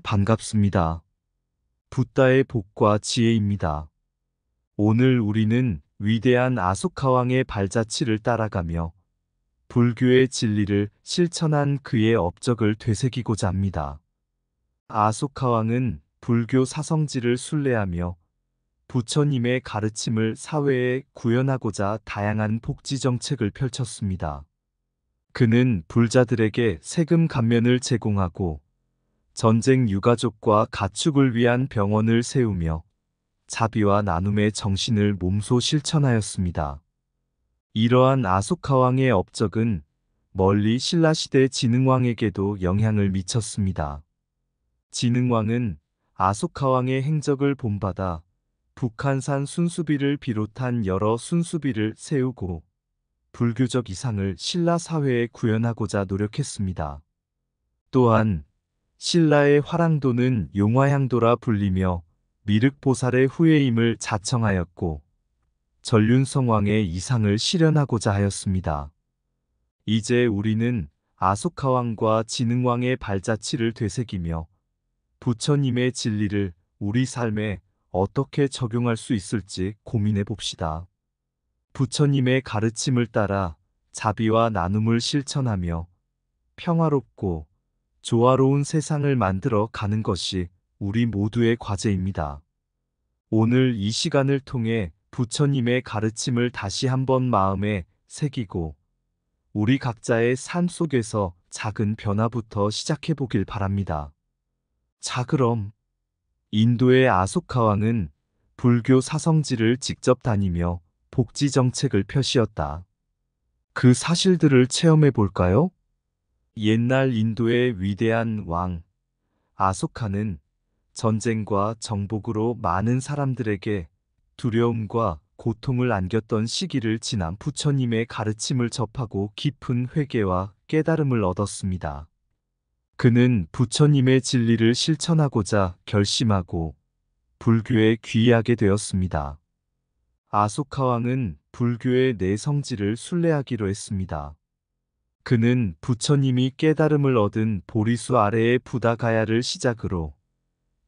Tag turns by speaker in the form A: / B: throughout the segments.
A: 반갑습니다. 붓다의 복과 지혜입니다. 오늘 우리는 위대한 아소카왕의 발자취를 따라가며 불교의 진리를 실천한 그의 업적을 되새기고자 합니다. 아소카왕은 불교 사성지를 순례하며 부처님의 가르침을 사회에 구현하고자 다양한 복지 정책을 펼쳤습니다. 그는 불자들에게 세금 감면을 제공하고 전쟁 유가족과 가축을 위한 병원을 세우며 자비와 나눔의 정신을 몸소 실천하였습니다. 이러한 아소카왕의 업적은 멀리 신라시대 진흥왕에게도 영향을 미쳤습니다. 진흥왕은 아소카왕의 행적을 본받아 북한산 순수비를 비롯한 여러 순수비를 세우고 불교적 이상을 신라 사회에 구현하고자 노력했습니다. 또한 신라의 화랑도는 용화향도라 불리며 미륵보살의 후예임을 자청하였고 전륜성왕의 이상을 실현하고자 하였습니다. 이제 우리는 아소카왕과 진흥왕의 발자취를 되새기며 부처님의 진리를 우리 삶에 어떻게 적용할 수 있을지 고민해 봅시다. 부처님의 가르침을 따라 자비와 나눔을 실천하며 평화롭고 조화로운 세상을 만들어 가는 것이 우리 모두의 과제입니다. 오늘 이 시간을 통해 부처님의 가르침을 다시 한번 마음에 새기고 우리 각자의 삶 속에서 작은 변화부터 시작해 보길 바랍니다. 자, 그럼 인도의 아소카왕은 불교 사성지를 직접 다니며 복지 정책을 펴시었다. 그 사실들을 체험해 볼까요? 옛날 인도의 위대한 왕 아소카는 전쟁과 정복으로 많은 사람들에게 두려움과 고통을 안겼던 시기를 지난 부처님의 가르침을 접하고 깊은 회개와 깨달음을 얻었습니다. 그는 부처님의 진리를 실천하고자 결심하고 불교에 귀의하게 되었습니다. 아소카왕은 불교의 네 성지를 순례하기로 했습니다. 그는 부처님이 깨달음을 얻은 보리수 아래의 부다가야를 시작으로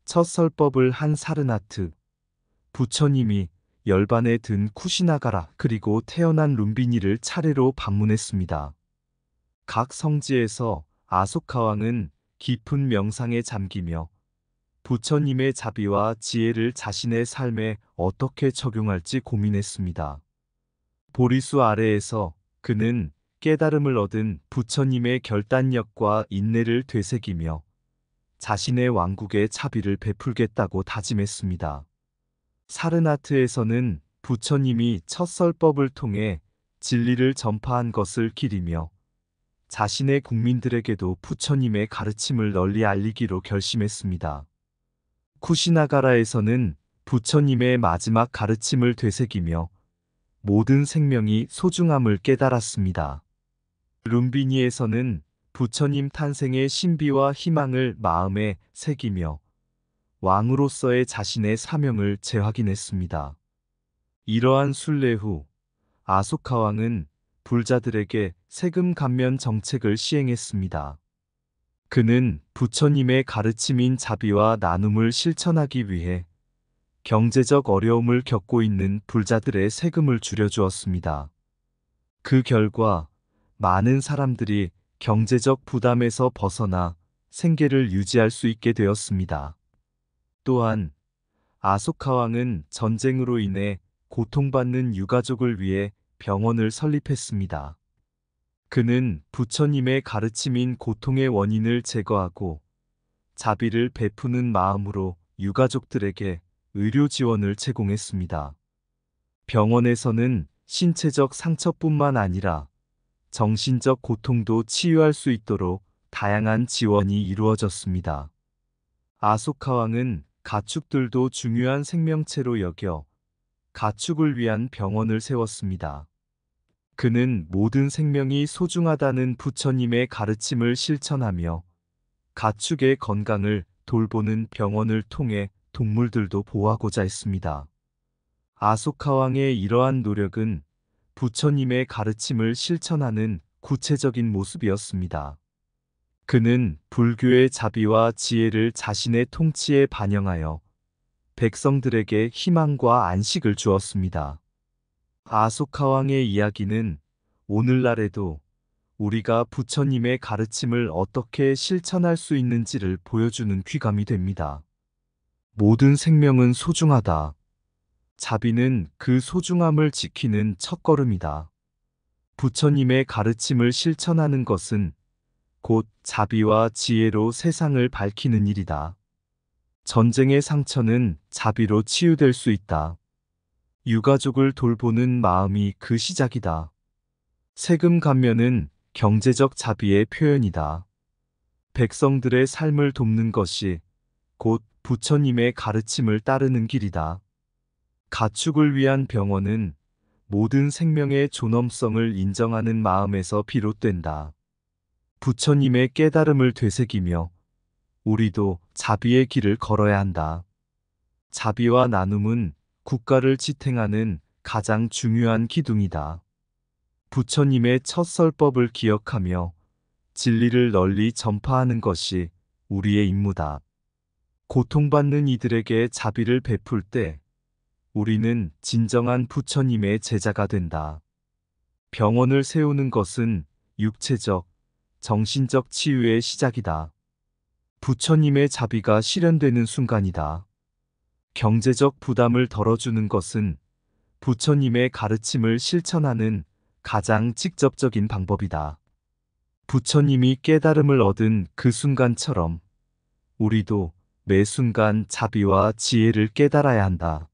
A: 첫 설법을 한 사르나트, 부처님이 열반에 든 쿠시나가라 그리고 태어난 룸비니를 차례로 방문했습니다. 각 성지에서 아소카왕은 깊은 명상에 잠기며 부처님의 자비와 지혜를 자신의 삶에 어떻게 적용할지 고민했습니다. 보리수 아래에서 그는 깨달음을 얻은 부처님의 결단력과 인내를 되새기며 자신의 왕국에 자비를 베풀겠다고 다짐했습니다. 사르나트에서는 부처님이 첫 설법을 통해 진리를 전파한 것을 기리며 자신의 국민들에게도 부처님의 가르침을 널리 알리기로 결심했습니다. 쿠시나가라에서는 부처님의 마지막 가르침을 되새기며 모든 생명이 소중함을 깨달았습니다. 룸비니에서는 부처님 탄생의 신비와 희망을 마음에 새기며 왕으로서의 자신의 사명을 재확인했습니다. 이러한 순례 후 아소카왕은 불자들에게 세금 감면 정책을 시행했습니다. 그는 부처님의 가르침인 자비와 나눔을 실천하기 위해 경제적 어려움을 겪고 있는 불자들의 세금을 줄여주었습니다. 그 결과 많은 사람들이 경제적 부담에서 벗어나 생계를 유지할 수 있게 되었습니다. 또한 아소카왕은 전쟁으로 인해 고통받는 유가족을 위해 병원을 설립했습니다. 그는 부처님의 가르침인 고통의 원인을 제거하고 자비를 베푸는 마음으로 유가족들에게 의료 지원을 제공했습니다. 병원에서는 신체적 상처뿐만 아니라 정신적 고통도 치유할 수 있도록 다양한 지원이 이루어졌습니다. 아소카왕은 가축들도 중요한 생명체로 여겨 가축을 위한 병원을 세웠습니다. 그는 모든 생명이 소중하다는 부처님의 가르침을 실천하며 가축의 건강을 돌보는 병원을 통해 동물들도 보호하고자 했습니다. 아소카왕의 이러한 노력은 부처님의 가르침을 실천하는 구체적인 모습이었습니다. 그는 불교의 자비와 지혜를 자신의 통치에 반영하여 백성들에게 희망과 안식을 주었습니다. 아소카왕의 이야기는 오늘날에도 우리가 부처님의 가르침을 어떻게 실천할 수 있는지를 보여주는 귀감이 됩니다. 모든 생명은 소중하다. 자비는 그 소중함을 지키는 첫걸음이다. 부처님의 가르침을 실천하는 것은 곧 자비와 지혜로 세상을 밝히는 일이다. 전쟁의 상처는 자비로 치유될 수 있다. 유가족을 돌보는 마음이 그 시작이다. 세금 감면은 경제적 자비의 표현이다. 백성들의 삶을 돕는 것이 곧 부처님의 가르침을 따르는 길이다. 가축을 위한 병원은 모든 생명의 존엄성을 인정하는 마음에서 비롯된다. 부처님의 깨달음을 되새기며 우리도 자비의 길을 걸어야 한다. 자비와 나눔은 국가를 지탱하는 가장 중요한 기둥이다. 부처님의 첫 설법을 기억하며 진리를 널리 전파하는 것이 우리의 임무다. 고통받는 이들에게 자비를 베풀 때 우리는 진정한 부처님의 제자가 된다. 병원을 세우는 것은 육체적, 정신적 치유의 시작이다. 부처님의 자비가 실현되는 순간이다. 경제적 부담을 덜어주는 것은 부처님의 가르침을 실천하는 가장 직접적인 방법이다. 부처님이 깨달음을 얻은 그 순간처럼 우리도 매 순간 자비와 지혜를 깨달아야 한다.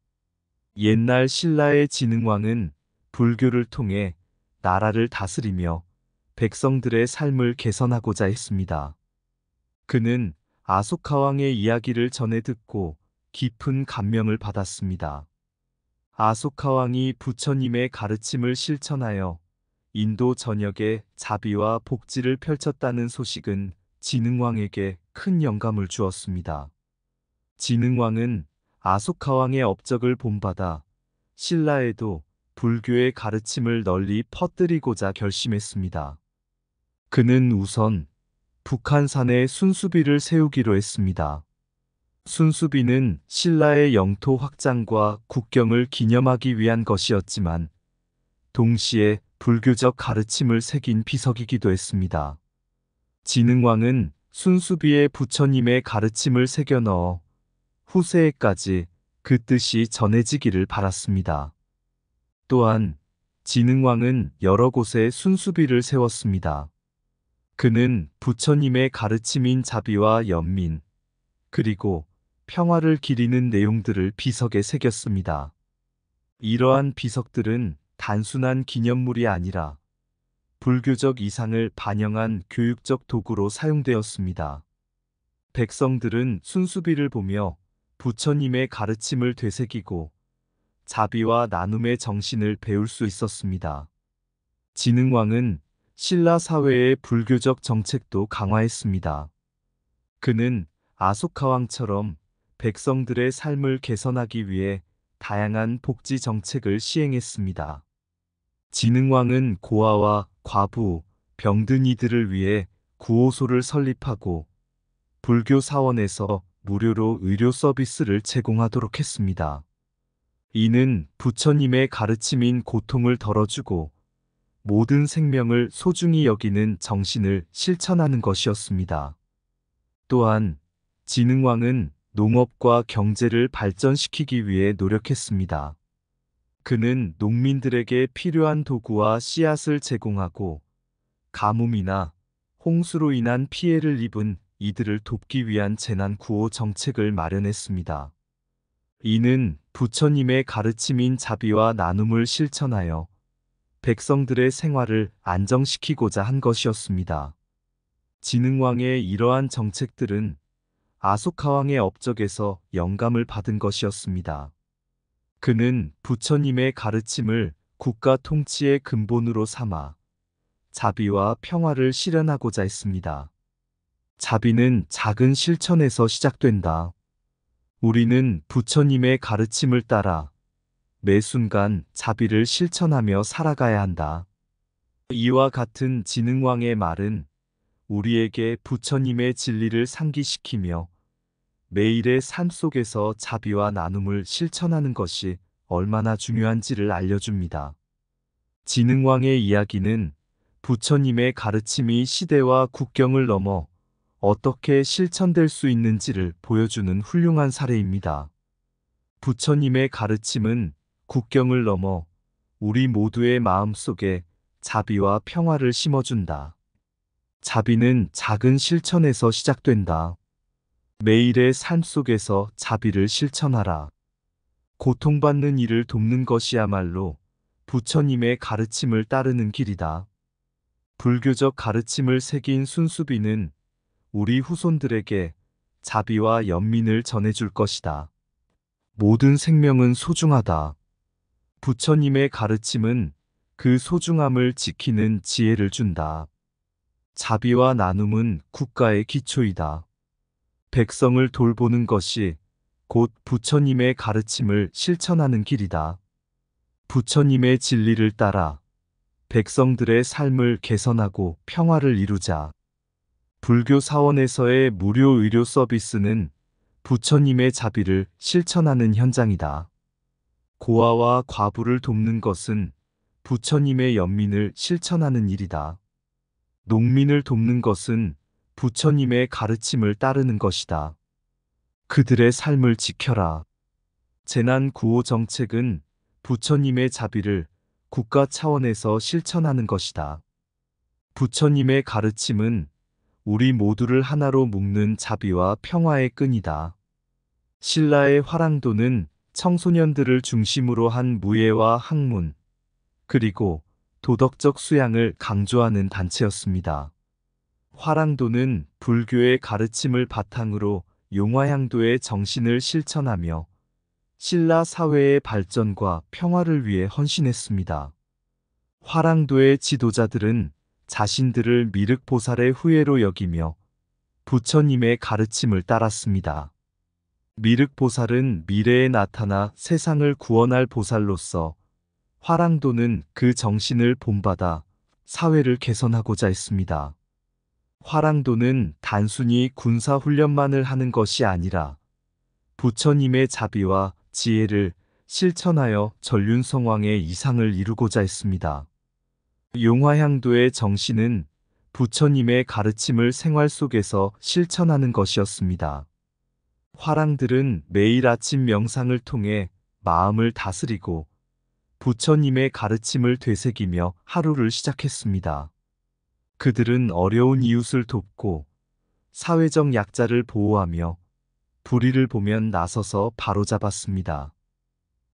A: 옛날 신라의 진흥왕은 불교를 통해 나라를 다스리며 백성들의 삶을 개선하고자 했습니다. 그는 아소카왕의 이야기를 전해 듣고 깊은 감명을 받았습니다. 아소카왕이 부처님의 가르침을 실천하여 인도 전역에 자비와 복지를 펼쳤다는 소식은 진흥왕에게 큰 영감을 주었습니다. 진흥왕은 아소카왕의 업적을 본받아 신라에도 불교의 가르침을 널리 퍼뜨리고자 결심했습니다. 그는 우선 북한산에 순수비를 세우기로 했습니다. 순수비는 신라의 영토 확장과 국경을 기념하기 위한 것이었지만 동시에 불교적 가르침을 새긴 비석이기도 했습니다. 진흥왕은 순수비에 부처님의 가르침을 새겨 넣어 후세에까지 그 뜻이 전해지기를 바랐습니다. 또한 진흥왕은 여러 곳에 순수비를 세웠습니다. 그는 부처님의 가르침인 자비와 연민, 그리고 평화를 기리는 내용들을 비석에 새겼습니다. 이러한 비석들은 단순한 기념물이 아니라 불교적 이상을 반영한 교육적 도구로 사용되었습니다. 백성들은 순수비를 보며 부처님의 가르침을 되새기고 자비와 나눔의 정신을 배울 수 있었습니다. 진흥왕은 신라 사회의 불교적 정책도 강화했습니다. 그는 아소카왕처럼 백성들의 삶을 개선하기 위해 다양한 복지 정책을 시행했습니다. 진흥왕은 고아와 과부, 병든 이들을 위해 구호소를 설립하고 불교 사원에서 무료로 의료 서비스를 제공하도록 했습니다. 이는 부처님의 가르침인 고통을 덜어주고 모든 생명을 소중히 여기는 정신을 실천하는 것이었습니다. 또한 진흥왕은 농업과 경제를 발전시키기 위해 노력했습니다. 그는 농민들에게 필요한 도구와 씨앗을 제공하고 가뭄이나 홍수로 인한 피해를 입은 이들을 돕기 위한 재난 구호 정책을 마련했습니다. 이는 부처님의 가르침인 자비와 나눔을 실천하여 백성들의 생활을 안정시키고자 한 것이었습니다. 진흥왕의 이러한 정책들은 아소카왕의 업적에서 영감을 받은 것이었습니다. 그는 부처님의 가르침을 국가 통치의 근본으로 삼아 자비와 평화를 실현하고자 했습니다. 자비는 작은 실천에서 시작된다. 우리는 부처님의 가르침을 따라 매 순간 자비를 실천하며 살아가야 한다. 이와 같은 진흥왕의 말은 우리에게 부처님의 진리를 상기시키며 매일의 삶 속에서 자비와 나눔을 실천하는 것이 얼마나 중요한지를 알려줍니다. 진흥왕의 이야기는 부처님의 가르침이 시대와 국경을 넘어 어떻게 실천될 수 있는지를 보여주는 훌륭한 사례입니다. 부처님의 가르침은 국경을 넘어 우리 모두의 마음 속에 자비와 평화를 심어준다. 자비는 작은 실천에서 시작된다. 매일의 삶 속에서 자비를 실천하라. 고통받는 이를 돕는 것이야말로 부처님의 가르침을 따르는 길이다. 불교적 가르침을 새긴 순수비는 우리 후손들에게 자비와 연민을 전해줄 것이다. 모든 생명은 소중하다. 부처님의 가르침은 그 소중함을 지키는 지혜를 준다. 자비와 나눔은 국가의 기초이다. 백성을 돌보는 것이 곧 부처님의 가르침을 실천하는 길이다. 부처님의 진리를 따라 백성들의 삶을 개선하고 평화를 이루자. 불교 사원에서의 무료 의료 서비스는 부처님의 자비를 실천하는 현장이다. 고아와 과부를 돕는 것은 부처님의 연민을 실천하는 일이다. 농민을 돕는 것은 부처님의 가르침을 따르는 것이다. 그들의 삶을 지켜라. 재난 구호 정책은 부처님의 자비를 국가 차원에서 실천하는 것이다. 부처님의 가르침은 우리 모두를 하나로 묶는 자비와 평화의 끈이다. 신라의 화랑도는 청소년들을 중심으로 한 무예와 학문, 그리고 도덕적 수양을 강조하는 단체였습니다. 화랑도는 불교의 가르침을 바탕으로 용화향도의 정신을 실천하며 신라 사회의 발전과 평화를 위해 헌신했습니다. 화랑도의 지도자들은 자신들을 미륵보살의 후예로 여기며 부처님의 가르침을 따랐습니다. 미륵보살은 미래에 나타나 세상을 구원할 보살로서 화랑도는 그 정신을 본받아 사회를 개선하고자 했습니다. 화랑도는 단순히 군사훈련만을 하는 것이 아니라 부처님의 자비와 지혜를 실천하여 전륜성왕의 이상을 이루고자 했습니다. 용화향도의 정신은 부처님의 가르침을 생활 속에서 실천하는 것이었습니다. 화랑들은 매일 아침 명상을 통해 마음을 다스리고 부처님의 가르침을 되새기며 하루를 시작했습니다. 그들은 어려운 이웃을 돕고 사회적 약자를 보호하며 불의를 보면 나서서 바로잡았습니다.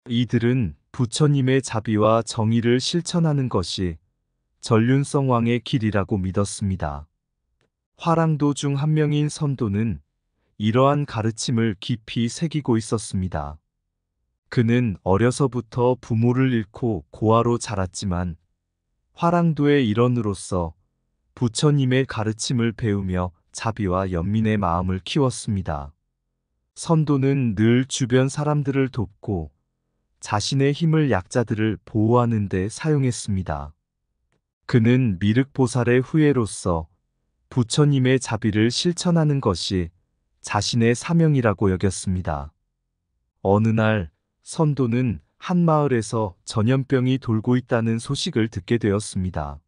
A: 이들은 부처님의 자비와 정의를 실천하는 것이 전륜성왕의 길이라고 믿었습니다. 화랑도 중 한 명인 선도는 이러한 가르침을 깊이 새기고 있었습니다. 그는 어려서부터 부모를 잃고 고아로 자랐지만 화랑도의 일원으로서 부처님의 가르침을 배우며 자비와 연민의 마음을 키웠습니다. 선도는 늘 주변 사람들을 돕고 자신의 힘을 약자들을 보호하는 데 사용했습니다. 그는 미륵보살의 후예로서 부처님의 자비를 실천하는 것이 자신의 사명이라고 여겼습니다. 어느 날 선도는 한 마을에서 전염병이 돌고 있다는 소식을 듣게 되었습니다.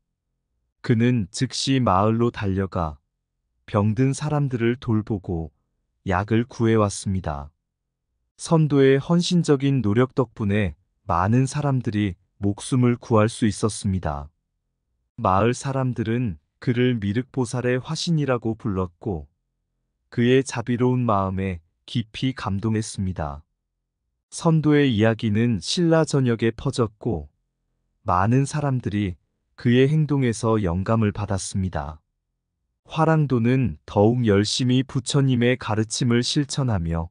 A: 그는 즉시 마을로 달려가 병든 사람들을 돌보고 약을 구해왔습니다. 선도의 헌신적인 노력 덕분에 많은 사람들이 목숨을 구할 수 있었습니다. 마을 사람들은 그를 미륵보살의 화신이라고 불렀고 그의 자비로운 마음에 깊이 감동했습니다. 선도의 이야기는 신라 전역에 퍼졌고 많은 사람들이 그의 행동에서 영감을 받았습니다. 화랑도는 더욱 열심히 부처님의 가르침을 실천하며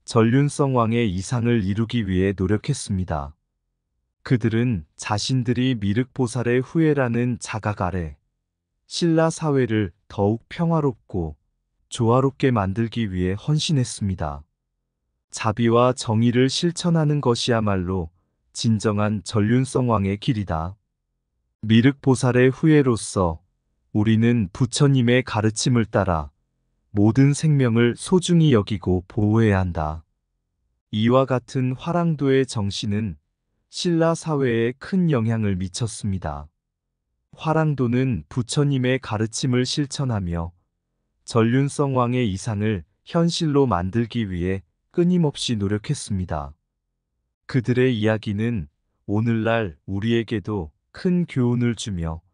A: 전륜성왕의 이상을 이루기 위해 노력했습니다. 그들은 자신들이 미륵보살의 후예라는 자각 아래 신라 사회를 더욱 평화롭고 조화롭게 만들기 위해 헌신했습니다. 자비와 정의를 실천하는 것이야말로 진정한 전륜성왕의 길이다. 미륵보살의 후예로서 우리는 부처님의 가르침을 따라 모든 생명을 소중히 여기고 보호해야 한다. 이와 같은 화랑도의 정신은 신라 사회에 큰 영향을 미쳤습니다. 화랑도는 부처님의 가르침을 실천하며 전륜성 왕의 이상을 현실로 만들기 위해 끊임없이 노력했습니다. 그들의 이야기는 오늘날 우리에게도 큰 교훈을 주며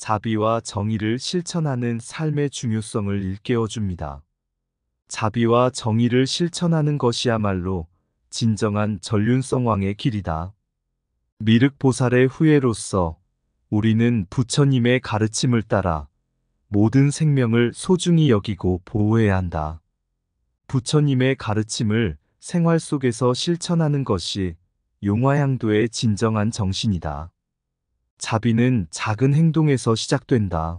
A: 자비와 정의를 실천하는 삶의 중요성을 일깨워 줍니다. 자비와 정의를 실천하는 것이야말로 진정한 전륜성 왕의 길이다. 미륵보살의 후예로서 우리는 부처님의 가르침을 따라 모든 생명을 소중히 여기고 보호해야 한다. 부처님의 가르침을 생활 속에서 실천하는 것이 용화향도의 진정한 정신이다. 자비는 작은 행동에서 시작된다.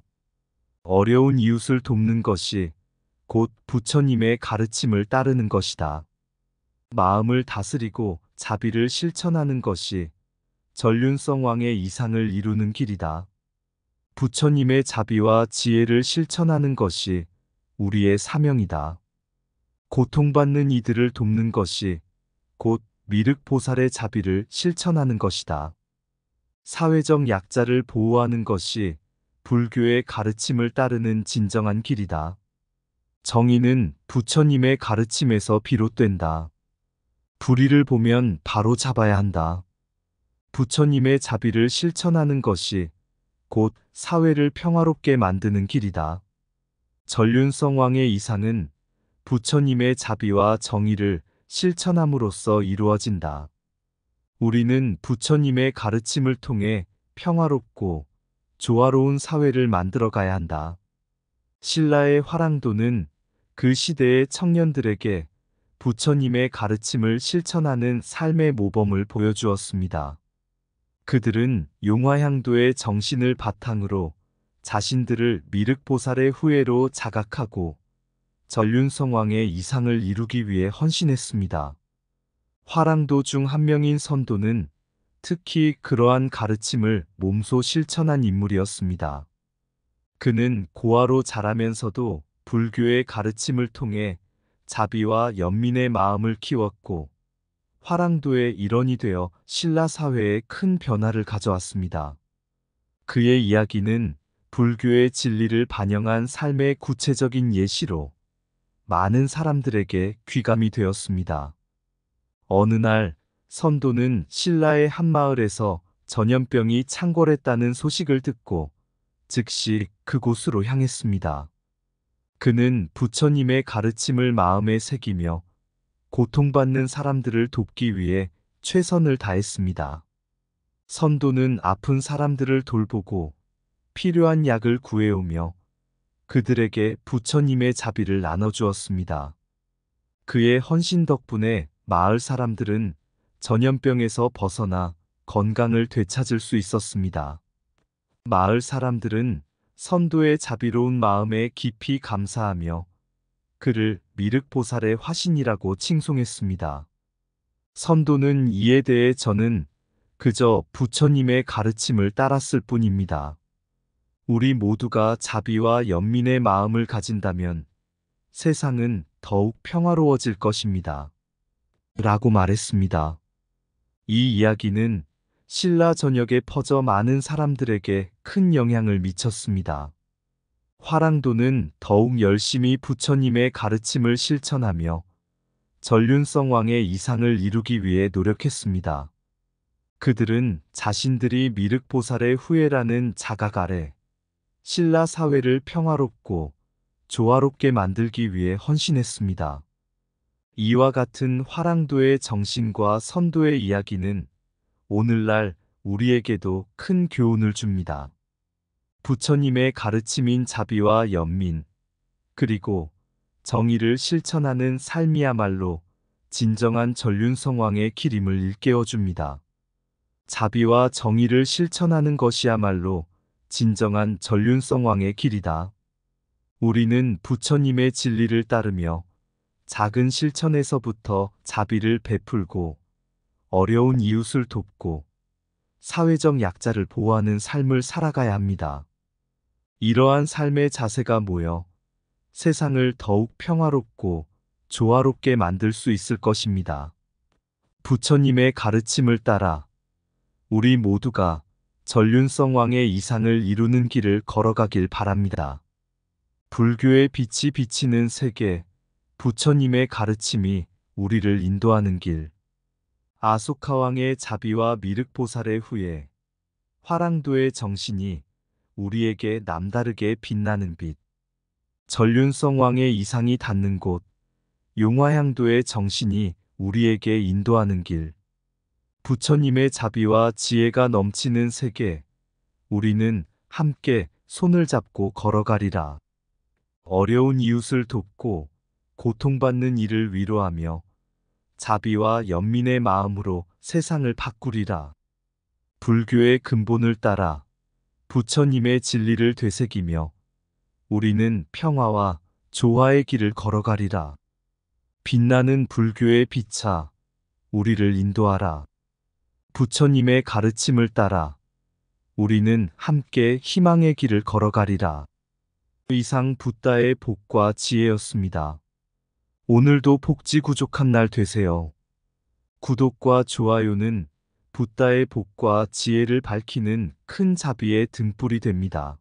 A: 어려운 이웃을 돕는 것이 곧 부처님의 가르침을 따르는 것이다. 마음을 다스리고 자비를 실천하는 것이 전륜성 왕의 이상을 이루는 길이다. 부처님의 자비와 지혜를 실천하는 것이 우리의 사명이다. 고통받는 이들을 돕는 것이 곧 미륵보살의 자비를 실천하는 것이다. 사회적 약자를 보호하는 것이 불교의 가르침을 따르는 진정한 길이다. 정의는 부처님의 가르침에서 비롯된다. 불의를 보면 바로 잡아야 한다. 부처님의 자비를 실천하는 것이 곧 사회를 평화롭게 만드는 길이다. 전륜성 왕의 이상은 부처님의 자비와 정의를 실천함으로써 이루어진다. 우리는 부처님의 가르침을 통해 평화롭고 조화로운 사회를 만들어 가야 한다. 신라의 화랑도는 그 시대의 청년들에게 부처님의 가르침을 실천하는 삶의 모범을 보여주었습니다. 그들은 용화향도의 정신을 바탕으로 자신들을 미륵보살의 후예로 자각하고 전륜성 왕의 이상을 이루기 위해 헌신했습니다. 화랑도 중 한 명인 선도는 특히 그러한 가르침을 몸소 실천한 인물이었습니다. 그는 고아로 자라면서도 불교의 가르침을 통해 자비와 연민의 마음을 키웠고 화랑도의 일원이 되어 신라 사회에 큰 변화를 가져왔습니다. 그의 이야기는 불교의 진리를 반영한 삶의 구체적인 예시로 많은 사람들에게 귀감이 되었습니다. 어느 날 선도는 신라의 한 마을에서 전염병이 창궐했다는 소식을 듣고 즉시 그곳으로 향했습니다. 그는 부처님의 가르침을 마음에 새기며 고통받는 사람들을 돕기 위해 최선을 다했습니다. 선도는 아픈 사람들을 돌보고 필요한 약을 구해오며 그들에게 부처님의 자비를 나눠주었습니다. 그의 헌신 덕분에 마을 사람들은 전염병에서 벗어나 건강을 되찾을 수 있었습니다. 마을 사람들은 선도의 자비로운 마음에 깊이 감사하며 그를 미륵보살의 화신이라고 칭송했습니다. 선도는 이에 대해 저는 그저 부처님의 가르침을 따랐을 뿐입니다. 우리 모두가 자비와 연민의 마음을 가진다면 세상은 더욱 평화로워질 것입니다. 라고 말했습니다. 이 이야기는 신라 전역에 퍼져 많은 사람들에게 큰 영향을 미쳤습니다. 화랑도는 더욱 열심히 부처님의 가르침을 실천하며 전륜성 왕의 이상을 이루기 위해 노력했습니다. 그들은 자신들이 미륵보살의 후예라는 자각 아래 신라 사회를 평화롭고 조화롭게 만들기 위해 헌신했습니다. 이와 같은 화랑도의 정신과 선도의 이야기는 오늘날 우리에게도 큰 교훈을 줍니다. 부처님의 가르침인 자비와 연민, 그리고 정의를 실천하는 삶이야말로 진정한 전륜성 왕의 길임을 일깨워 줍니다. 자비와 정의를 실천하는 것이야말로 진정한 전륜성 왕의 길이다. 우리는 부처님의 진리를 따르며 작은 실천에서부터 자비를 베풀고 어려운 이웃을 돕고 사회적 약자를 보호하는 삶을 살아가야 합니다. 이러한 삶의 자세가 모여 세상을 더욱 평화롭고 조화롭게 만들 수 있을 것입니다. 부처님의 가르침을 따라 우리 모두가 전륜성왕의 이상을 이루는 길을 걸어가길 바랍니다. 불교의 빛이 비치는 세계, 부처님의 가르침이 우리를 인도하는 길. 아소카왕의 자비와 미륵보살의 후예, 화랑도의 정신이 우리에게 남다르게 빛나는 빛. 전륜성왕의 이상이 닿는 곳, 용화향도의 정신이 우리에게 인도하는 길. 부처님의 자비와 지혜가 넘치는 세계, 우리는 함께 손을 잡고 걸어가리라. 어려운 이웃을 돕고 고통받는 이를 위로하며 자비와 연민의 마음으로 세상을 바꾸리라. 불교의 근본을 따라 부처님의 진리를 되새기며 우리는 평화와 조화의 길을 걸어가리라. 빛나는 불교의 빛아, 우리를 인도하라. 부처님의 가르침을 따라 우리는 함께 희망의 길을 걸어가리라. 이상 붓다의 복과 지혜였습니다. 오늘도 복지구족한 날 되세요. 구독과 좋아요는 붓다의 복과 지혜를 밝히는 큰 자비의 등불이 됩니다.